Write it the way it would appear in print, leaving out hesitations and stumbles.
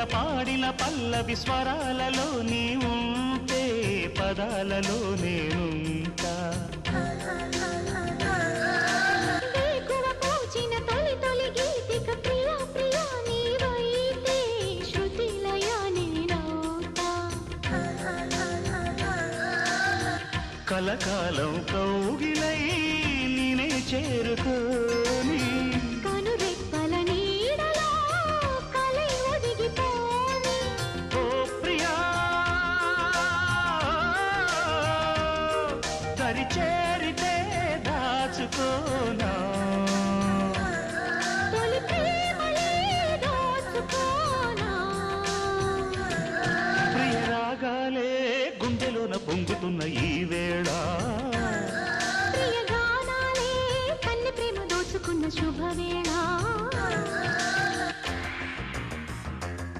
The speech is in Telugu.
పాడిన పల్లవి స్వరాలలో నీ ఉంటే పదాలలో నేనుంటా వేకువ పూచిన తొలి తొలి గీతిక ప్రియా ప్రియా నీవైతే శృతిలయ నేనవుతా కలకాలం కౌగిలై నేనే చేరుకోని కనురెప్పల నీడలో కలై ఒదిగిపోని ఓ ప్రియా దరి చేరితే దాచుకోనా తొలి ప్రేమలే దోచుకోనా ప్రియ రాగాలే గుండెలోన పొంగుతున్న ఈ